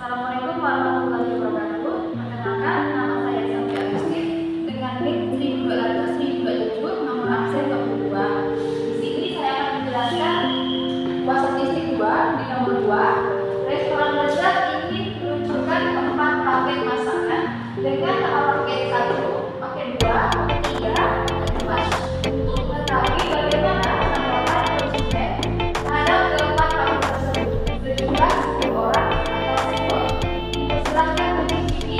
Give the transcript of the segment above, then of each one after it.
Assalamualaikum warahmatullahi wabarakatuh. Perkenalkan, nama saya Santi Agustin dengan NIK 1200-1027, nomor absen 22. Di sini saya akan menjelaskan buah statistik 2 di nomor 2. Restoran lezat ingin meluncurkan 4 paket masakan dengan nama paket 1, paket 2, paket 3, paket 4. Untuk mengetahui bagaimana penerapan konsumen terhadap keempat paket tersebut berjumlah 10 orang atau 10. Silakan mencicipi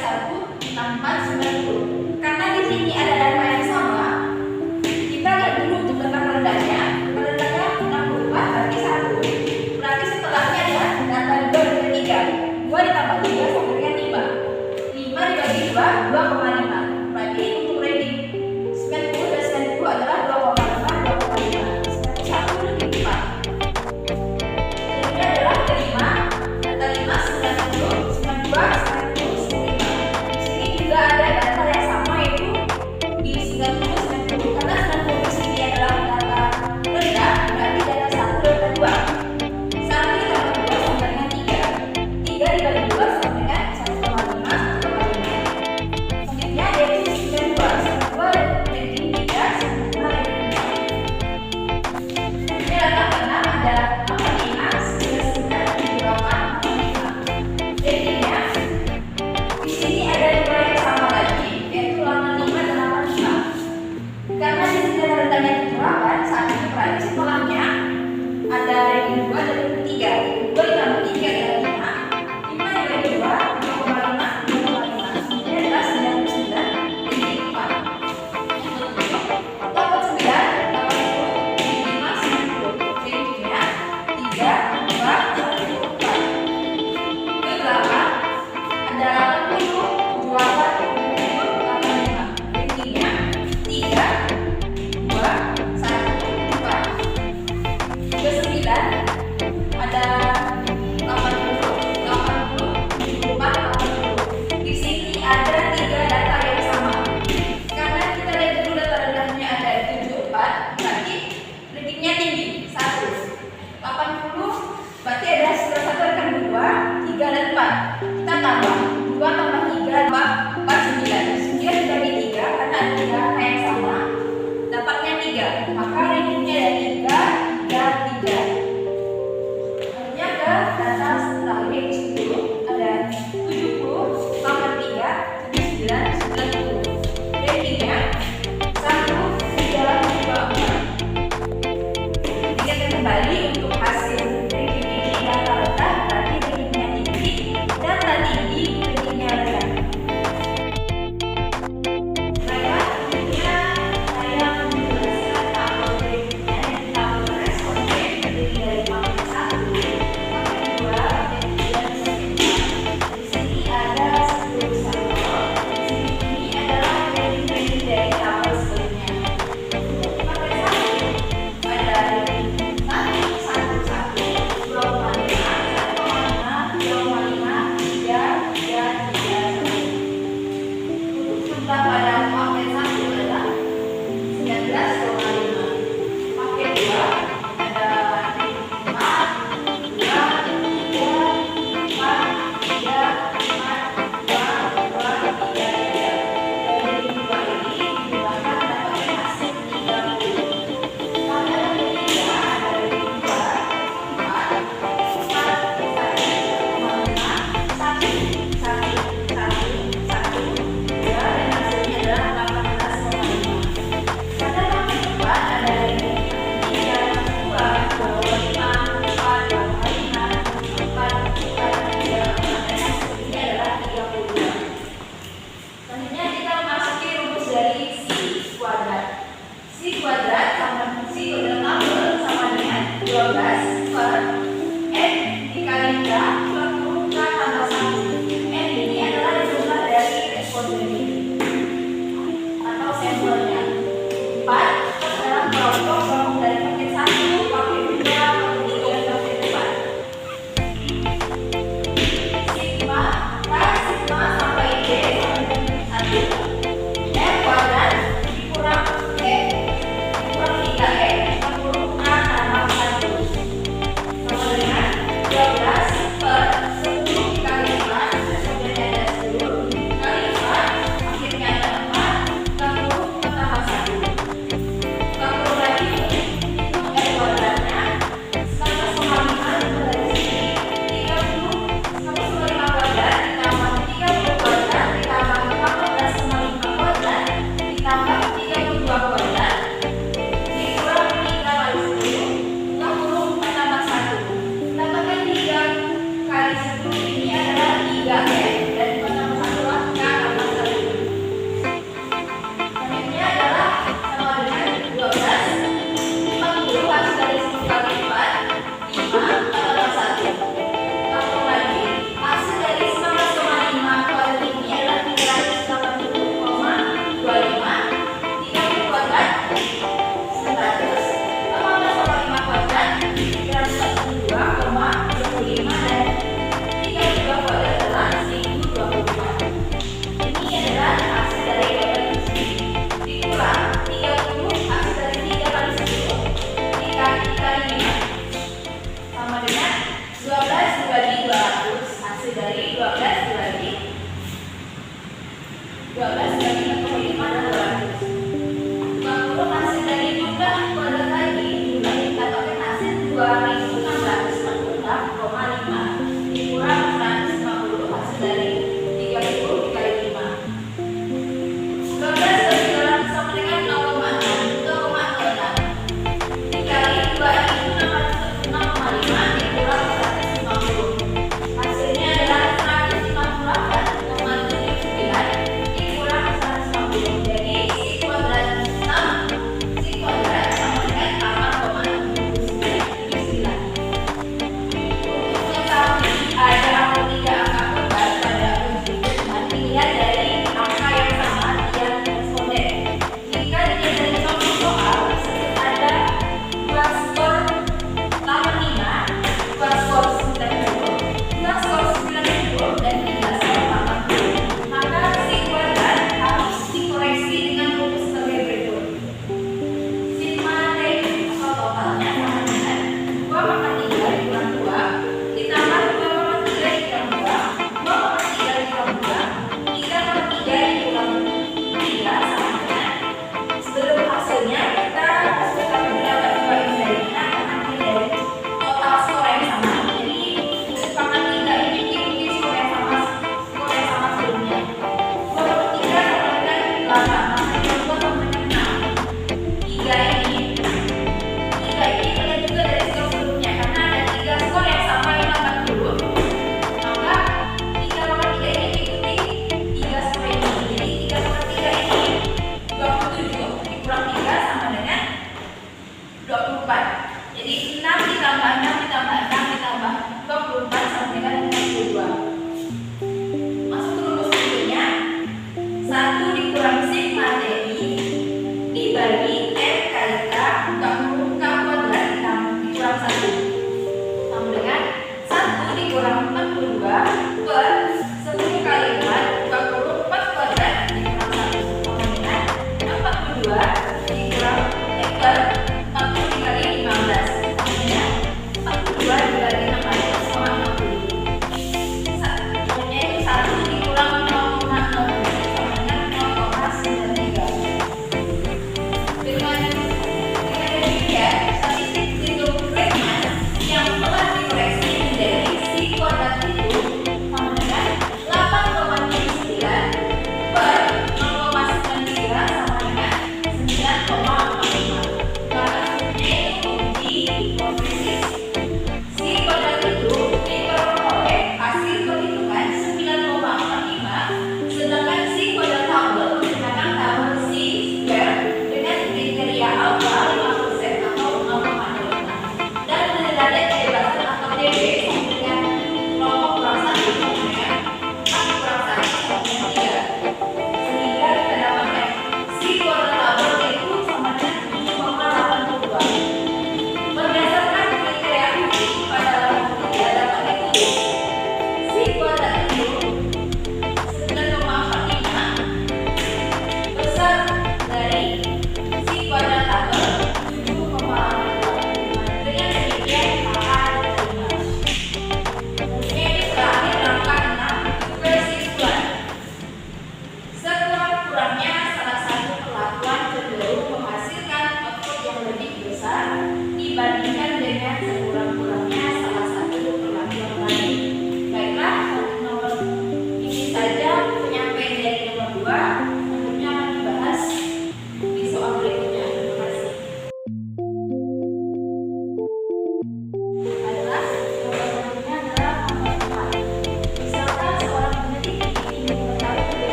1, 6, 4, 90. Karena di sini ada data yang sama, kita lihat dulu untuk bentak rendahnya. Rendahnya 64 berarti 1. Berarti setelahnya ada data 2 dan 3. 2 ditambah 3 sama dengan 5. 5 dibagi 2, 2,5. Berarti untuk reading 90 dan 90 adalah 2,5, 2,5. 91 lebih 4. Ini adalah kelima, data 5, 90, 92, 90, 95. Di sini juga ada data yang sama, yaitu di 90, 90. Karena 90 di sini adalah data rendah, berarti data 1 dan data 2. 1 ditambah 2 sama dengan 3. 3 dibagi 2 sama dengan 1,5, 1,5. Selanjutnya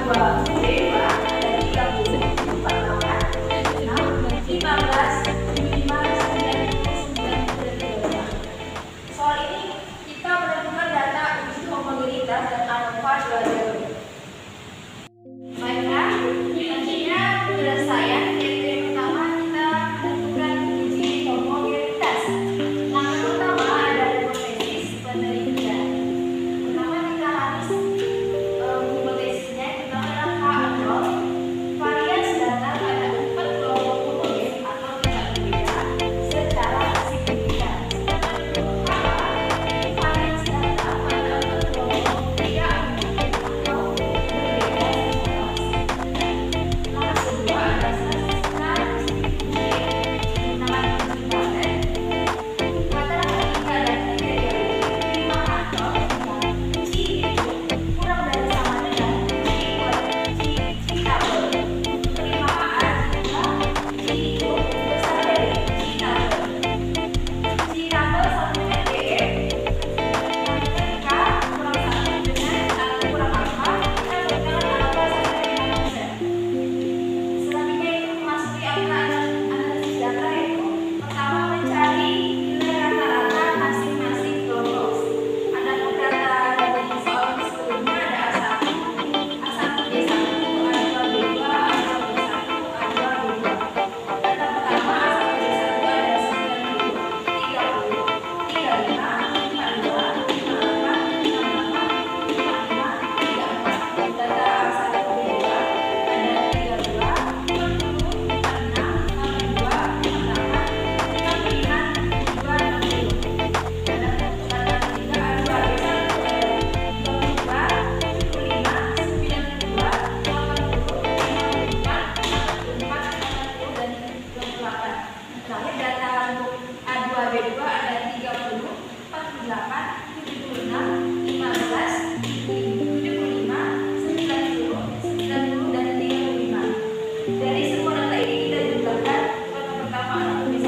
A2B2 ada 30, 48, 6, 15, 75, 90, 92. Soal ini kita menentukan data uji homogenitas dan alfa dua teori. Baiklah, selanjutnya penyelesaian teori pertama kita menentukan uji homogenitas. Langkah pertama ada hipotesis penelitian. Pertama kita harus hipotesisnya yang pertama adalah K0, varians data pada 4 kelompok homogen atau tidak berbeda secara signifikan. Varians data pada 4 kelompok tidak atau berbeda secara signifikan. Langkah kedua adalah statistika menggunakan uji paten. Katakan tiga dan kriteria lima atau uji itu kurang dari sama dengan uji tabel. Penerimaan jika uji itu besar dari uji tabel. Uji tabel sama dengan DE. Ketika kurang satu dengan satu kurang alfa, kita berikan alfa sampai 5%. Selanjutnya itu memasuki analisis data itu pertama mencari nilai rata-rata masing-masing kelompok. Adapun data dari soal sebelumnya ada A1, A1B1, A2B2, A2B1, A2B2. Data pertama A1B1 ada 90, 30, 35, 52, 58, 58, 55, 34. Data A1B2 ada 32, 40, 46, 62, 68, 55, 62, 60. Data ketiga A2B1 ada 22, 75, 92, 80, 54, 44, 60, dan 28. Terakhir data untuk A2B2 ada 30, 48, 76, 15, 75, 90, 90, dan 35. Dari semua data ini kita jumlahkan. Data pertama A1B1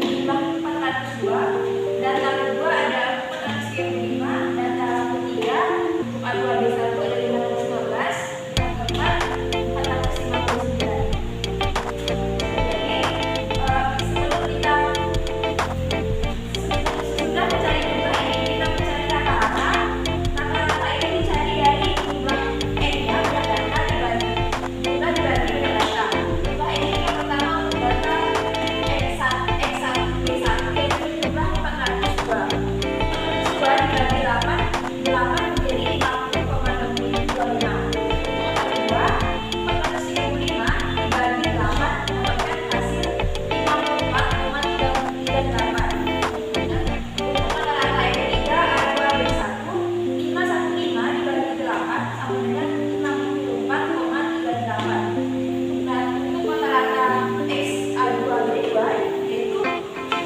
berjumlah 402, data kedua ada 435, data ketiga untuk A2B1 ada 512, yang keempat 459. Jadi sebelum kita sudah mencari jumlah ini, kita mencari rata-rata. Rata-rata ini dicari dari jumlah N-nya banyak data dibagi jumlah dibagi banyak data. Jumlah ini yang pertama untuk data X1B1 yaitu jumlah 402. 402 dibagi 8, 8 menjadi 50,625. Untuk kedua, 435 dibagi 8 mendapatkan hasil 54,338. Untuk rata-rata yang ketiga A2B1, 515 dibagi 8 sama dengan 64,38. Nah, untuk rata-rata X-A2B2 yaitu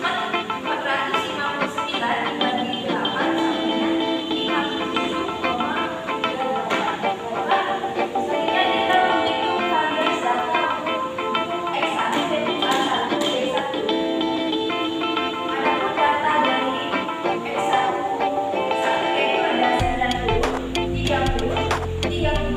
459 dibagi 8 sama dengan 57,38. Selanjutnya kita menghitung varians data untuk X1 dan A1B1. Adapun data dari X1 yaitu ada 90, 30, 32,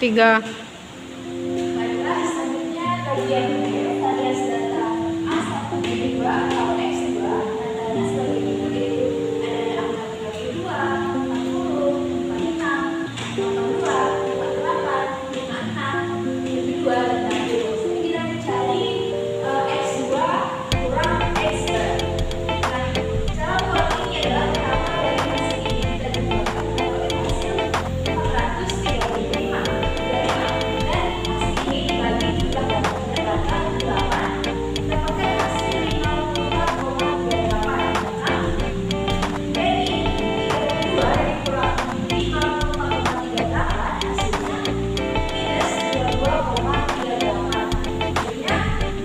3. Baiklah, selanjutnya bagian B, variasi data A1, B2 atau X2. Datanya sebagai berikut. Adanya angka 32, 40, 46, 42, 48, 56, 72, dan 60. Jadi kita mencari X2 kurang X3. Nah, cara buat ini adalah pertama dari hasil ini kita dibuatkan mendapatkan hasil 435. Dari A dan hasil ini dibagi jumlah data 8, mendapatkan hasil 54,38. Dari 32 dikurang 54,38 hasilnya minus 22,38. Jadinya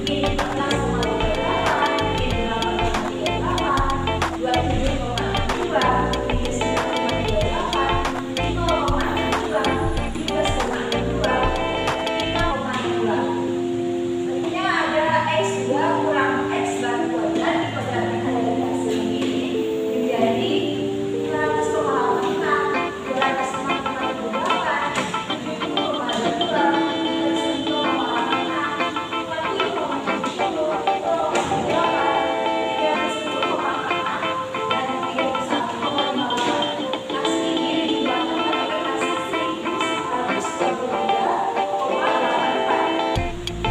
min 14,38, min 8,38, 27,62, minus 9,38, 5,62, 17,62, 5,62. Selanjutnya ada X2 kurang X bagi kuadrat dikuadratkan dari hasil ini menjadi 200,86, 206,38, 70,22, 39,86, 40,70, 0,8, 310,46, dan 31,58. Hasil ini dibagi mendapatkan hasil 1.123,84.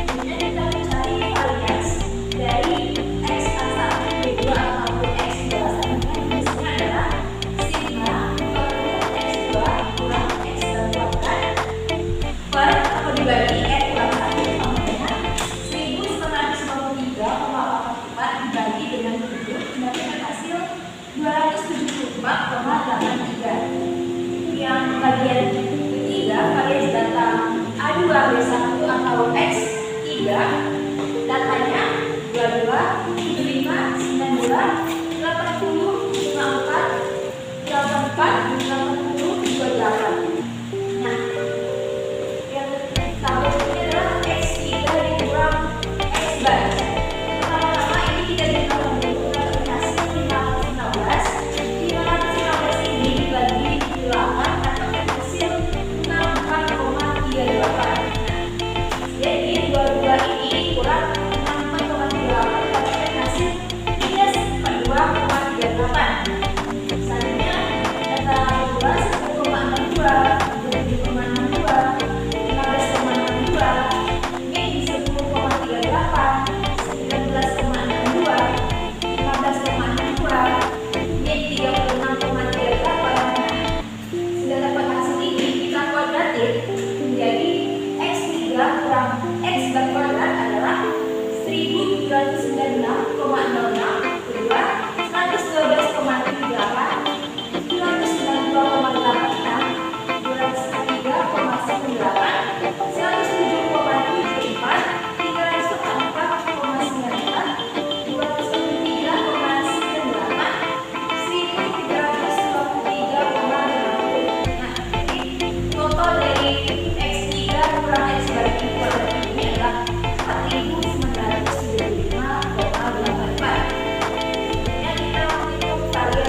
Kemudian kita mencari varians dari X1, B2 ataupun X2. Selanjutnya rumusnya adalah sigma per X2 kurang X kuadrat per atau dibagi N kurang 1 sama dengan 1953,44 dibagi dengan 7 mendapatkan hasil 274,83. Yang bagian ketiga, variasi data A2, B1 atau X3. Datanya 22, 75, 92, 80, 54, 84, 80, 28. Nah, yang tabel ini adalah X3 dikurang X bar. Pertama-tama ini kita digunakan dulu mendapatkan hasil 516. 516 ini dibagi 8 mendapatkan hasil 64,38. Jadi 22 ini kurang 64,38 mendapatkan hasil minus 42,38. Selanjutnya data 12 1,62, 7,62, 15,62, min 10,38, 19,62, 15,62, min 36,38. Sudah dapat hasil ini kita kuadratin menjadi X3 kurang X kuadrat adalah 1396,06 kedua 112,38, 992,86, 203,98, 107,74, 304,94, 203,98, 1323,80. Nah, jadi total dari X3 kurang X bagi kuadrat ini adalah 4975,84. Kemudian kita menghitung varian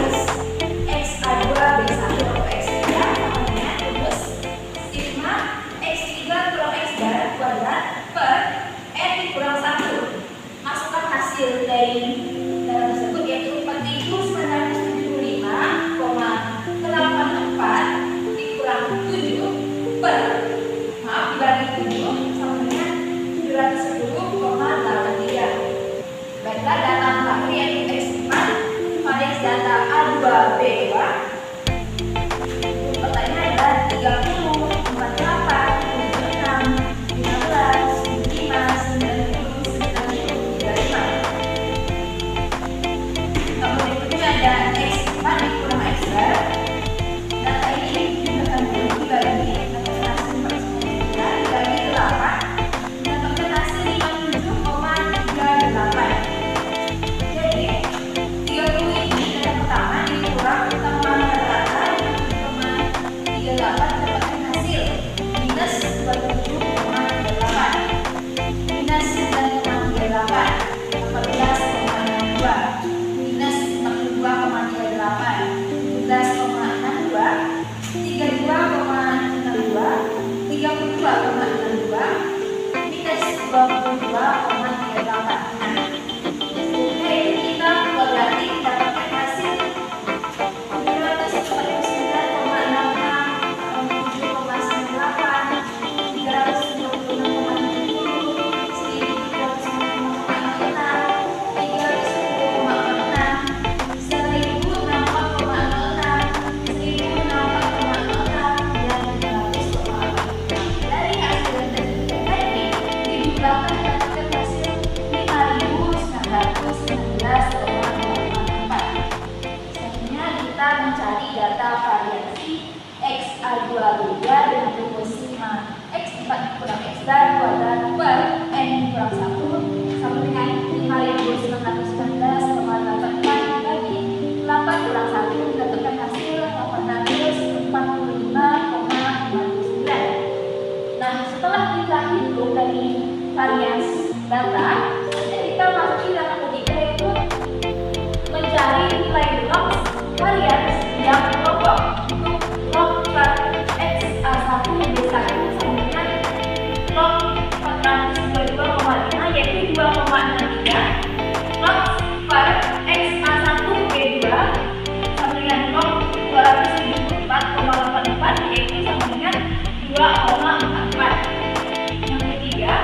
Nah, oke, kita berarti dapatkan hasil 2 dengan rumus 5x4 kurang x dan kuadrat per n kurang 1 sama dengan 5.919,84 bagi 8 kurang 1 mendapatkan hasil 845,59. Nah, setelah kita hitung dari varians data, kita masuk ke dalam logika yaitu mencari nilai log varians yang kelompok. Log x A1 B1 sama dengan log 422,5 yaitu 2,63. Log per x A1 B2 sama dengan log 274,84 yaitu sama dengan 2,44. Yang ketiga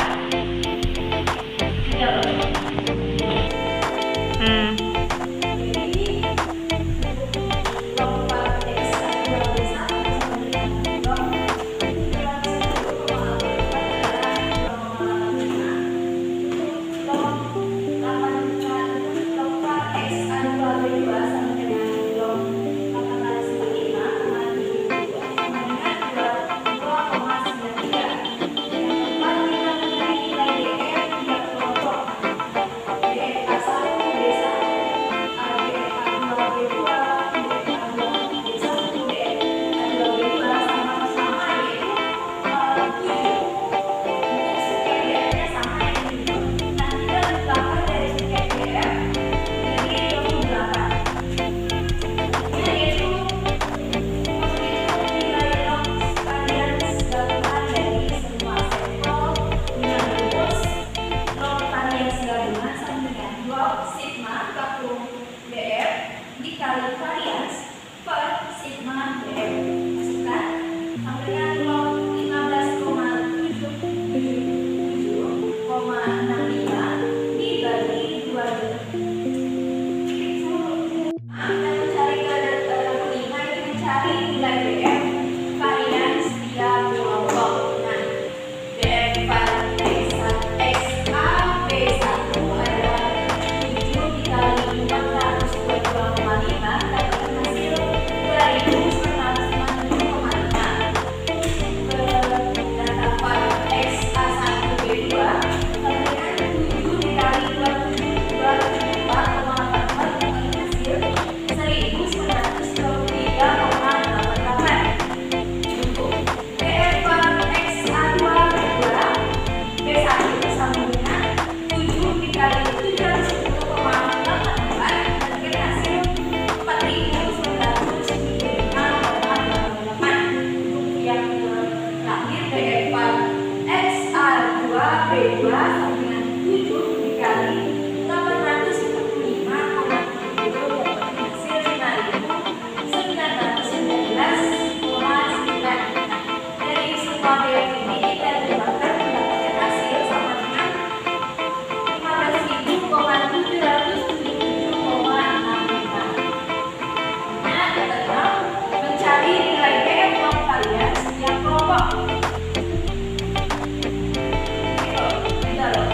dikali varians per sigma df masukkan sama dengan log 15,777,65 dibagi 2 dan mencari kelima itu mencari nilai df varians tiap kelompok. Nah, df varians x a b1 adalah 7 dikali 422,5 dapatkan hasil 2.997,5. Dapat x A1 B2 sama dengan 7 dikali 274,84 dapatkan hasil 1.923,88. Cukup. df x A2 B2 B1 sama dengan 7 dikali 710,88 dapatkan hasil 4.995,88. Yang terakhir df x A2 B2 sama dengan 7 dikali 845,70 dapatkan hasil 5.919,9. Dari semua df ini kita dapatkan mendapatkan hasil sama dengan 15.777,65. Nah, ketiga, mencari nilai df log varians yang kelompok. Gitu loh.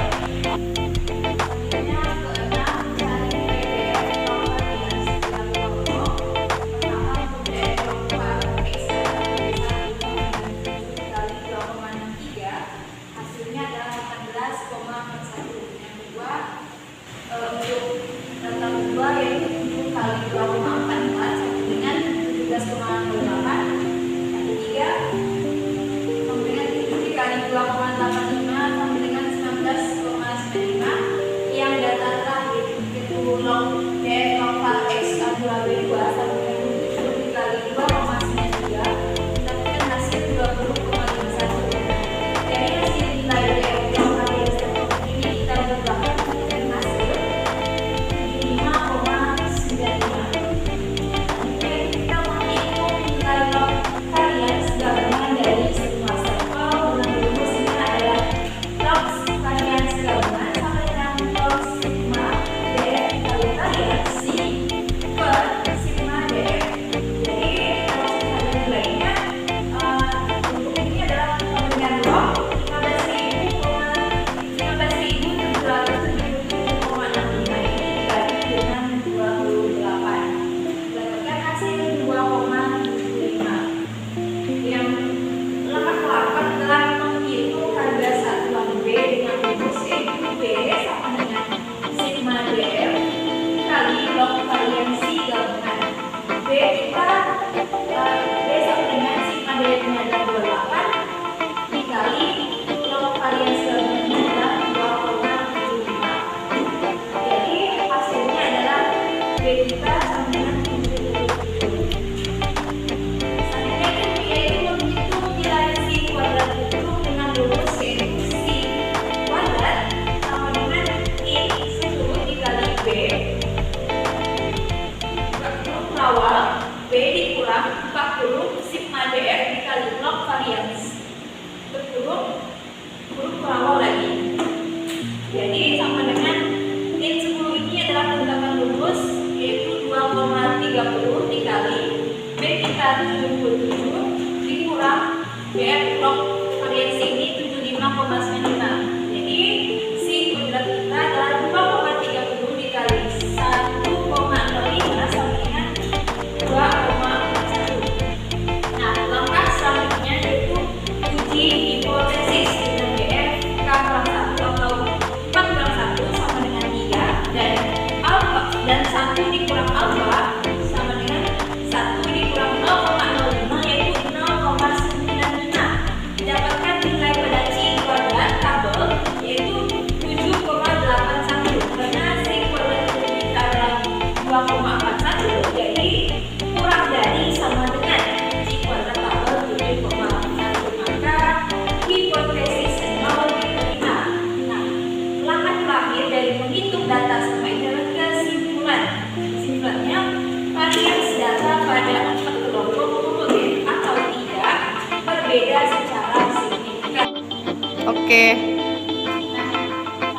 Oke.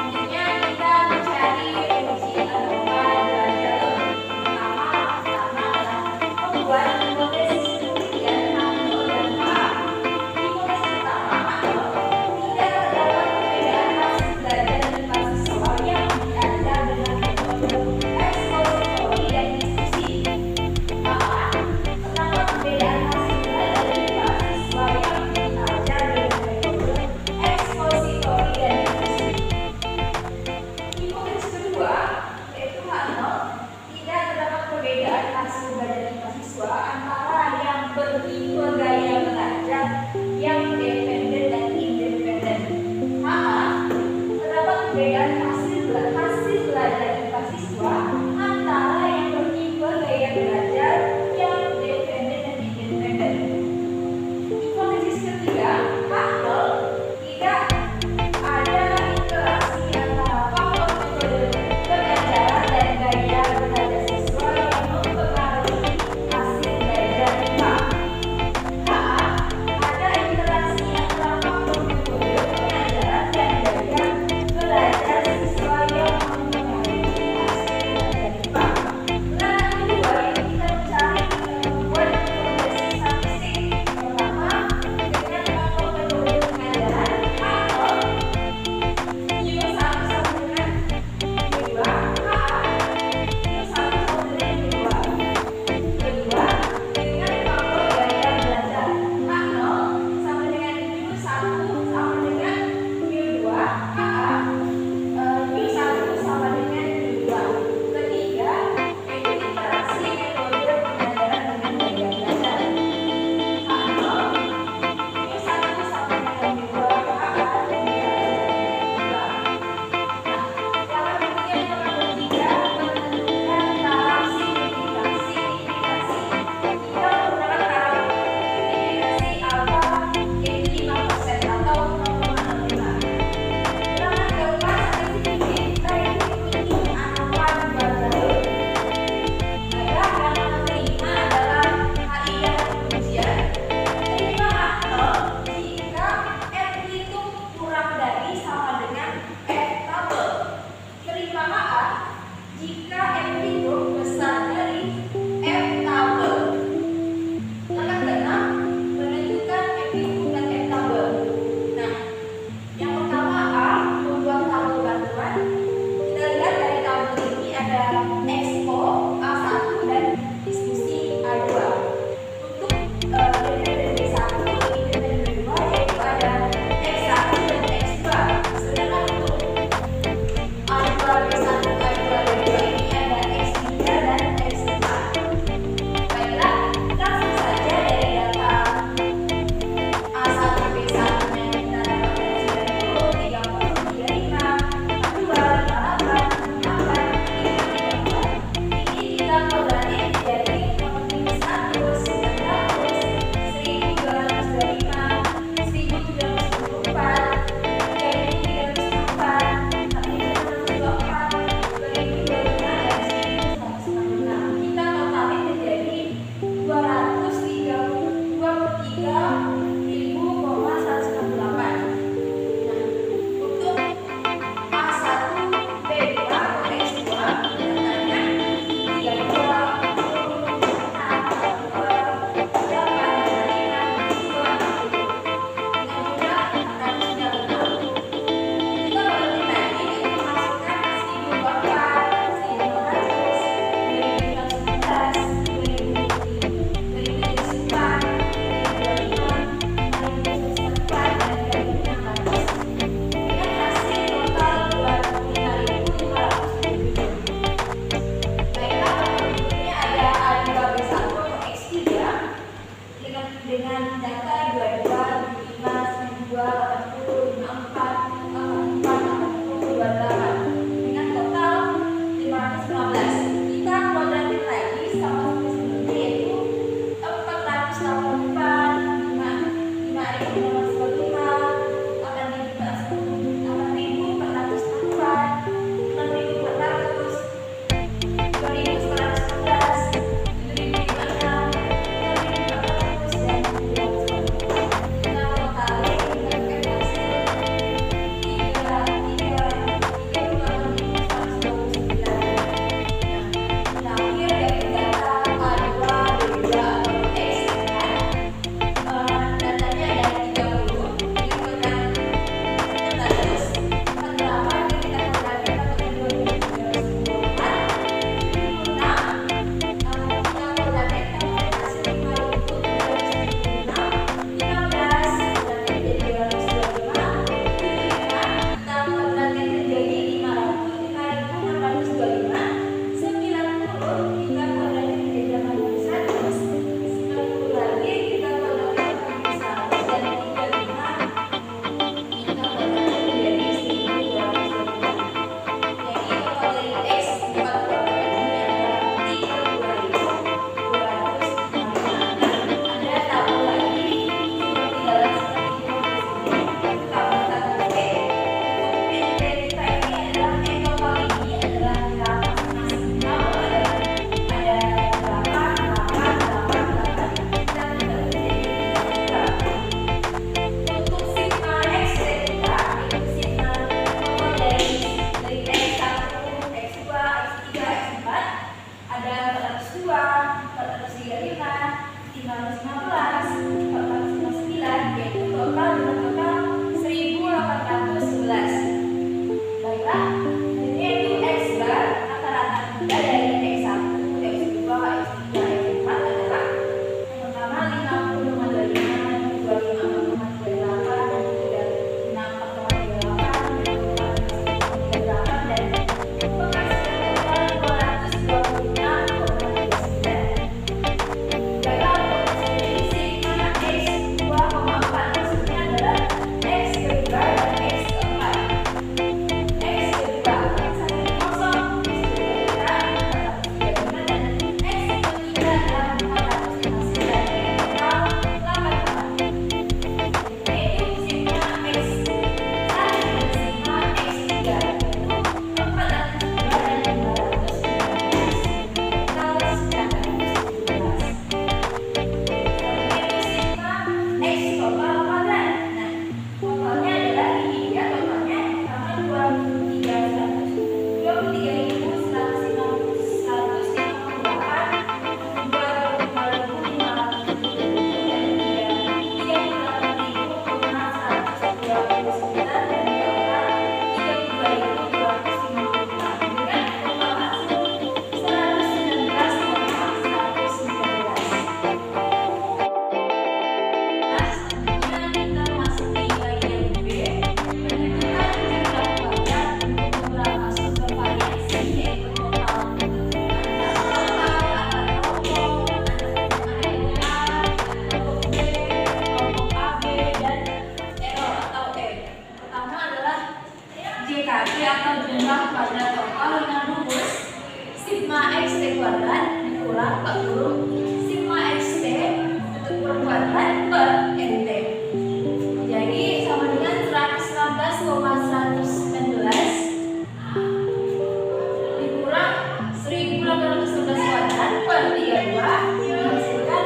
Selanjutnya kita mencari fungsi atau dalam jalur. Pertama adalah membuat hipotesis penelitian atau dan A. Hipotesis pertama atau tidak terdapat perbedaan hasil belajar antar siswa yang diajar dengan metode ekspositori dan diskusi. Maka terdapat perbedaan hasil belajar antar siswa yang diajar dengan metode ekspositori atau jumlah kuadrat total dengan rumus sigma xt kuadrat dikurang tak kurung sigma xt bentuk per kuadrat per nt. Jadi sama dengan 116,119 dikurang 1811 kuadrat per 32 menghasilkan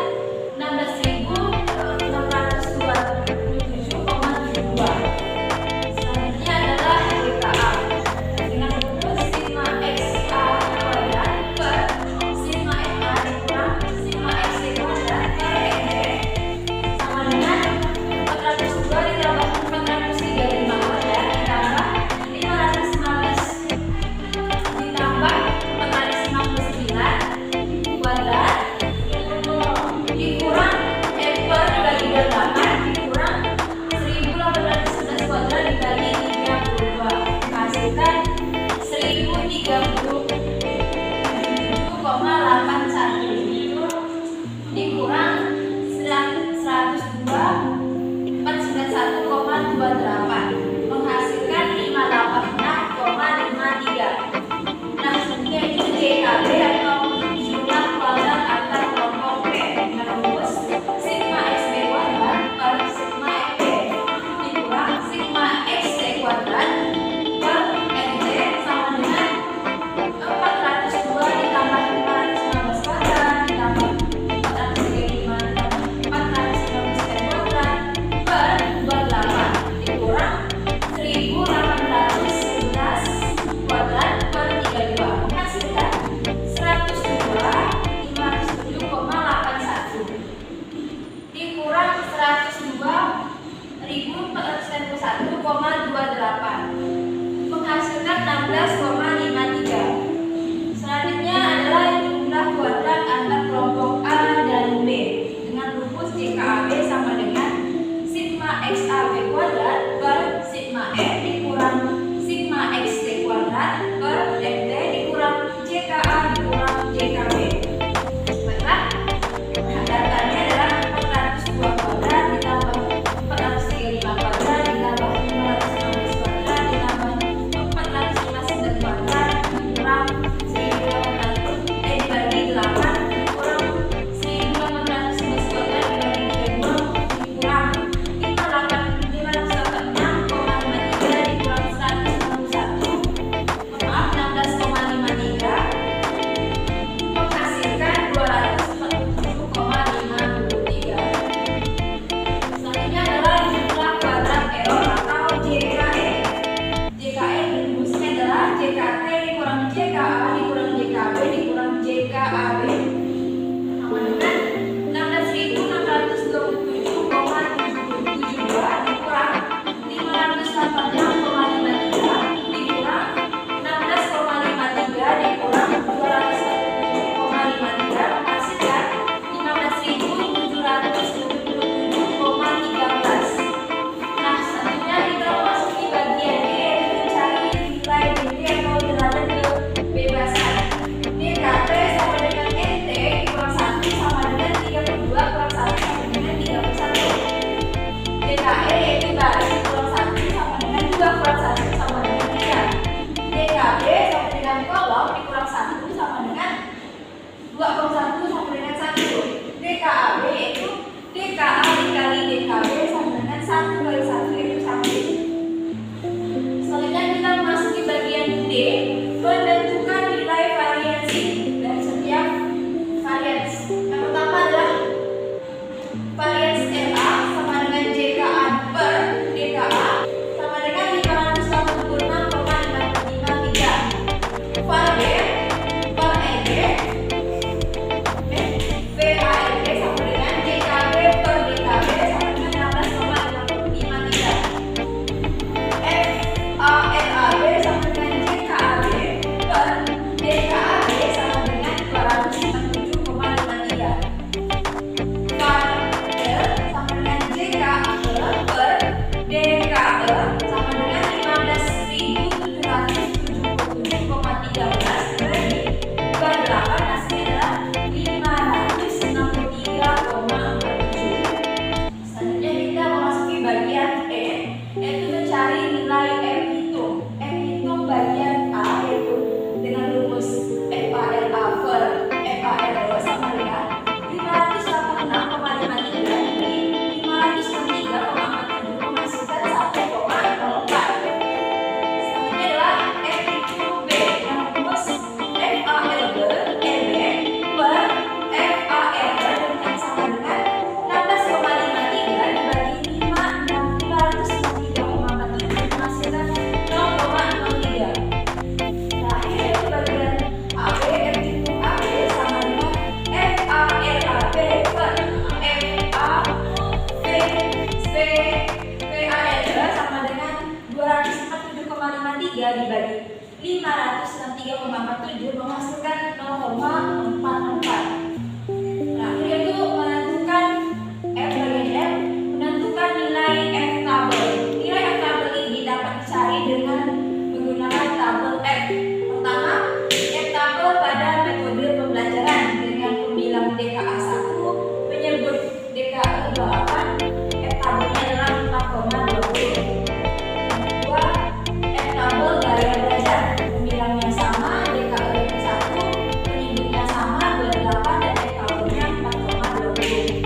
16.627,72. Selanjutnya adalah GKA dengan rumus sigma XA kuadrat per sigma XA dikurang sigma XC kuadrat per NT sama dengan 402 ditambah 435 kuadrat ditambah 515 ditambah 459 kuadrat dikurang per dibagi 8 dikurang 1811 kuadrat dibagi 32 menghasilkan 1037,81 dikurang 102,491,28 menghasilkan 586,53. Nah, selanjutnya itu JKB atau jumlah kuadrat antar kelompok P dengan rumus sigma XB kuadrat per sigma XB dikurang sigma XT kuadrat per NT sama dengan 4,5 3 dibagi 563,47 menghasilkan 0,44. Terakhir itu menentukan F bagian F, menentukan nilai F tabel. Nilai F tabel ini dapat dicari dengan menggunakan tabel F. Pertama, F tabel pada metode pembelajaran dengan pembilang DKA 1 menyebut DKA 8, F tabelnya adalah 4,20. Kedua, F tabel gaya belajar, pembilangnya sama, DKA 1 menyebutnya sama 28 dan F tabelnya 4,20.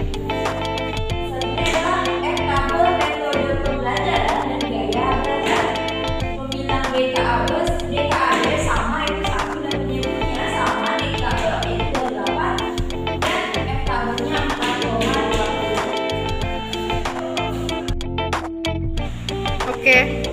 Selanjutnya F tabel metode pembelajaran dan gaya belajar, pembilang DKAD sama itu 1 dan menyebutnya sama DKA itu 8 dan F tabelnya 4,20. Oke.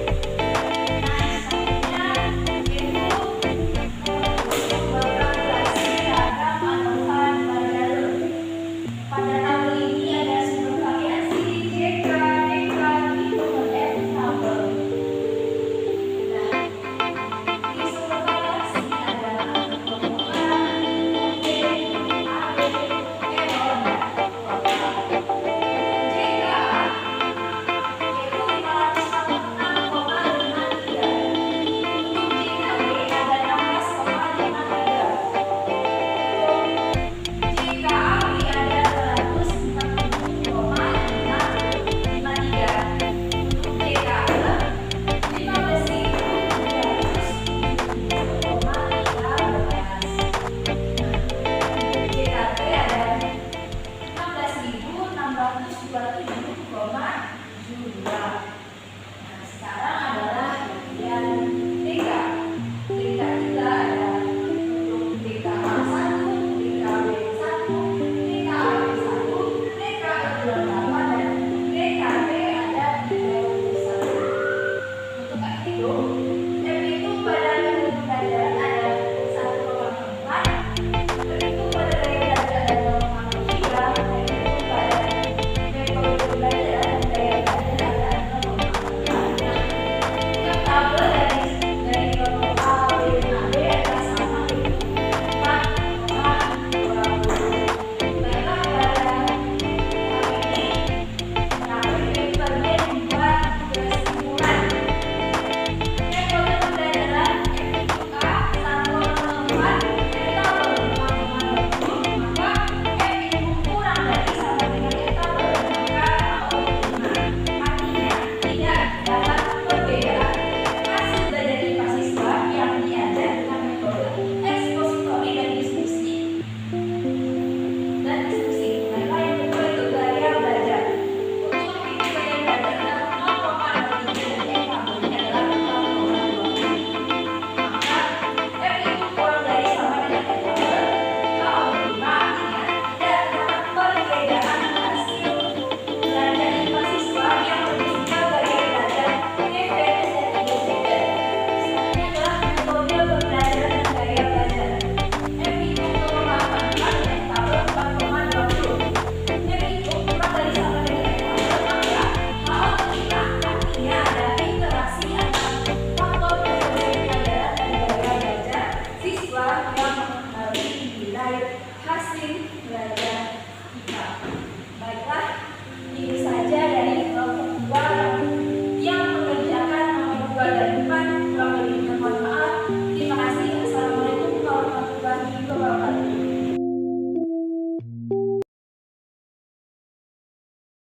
Tabel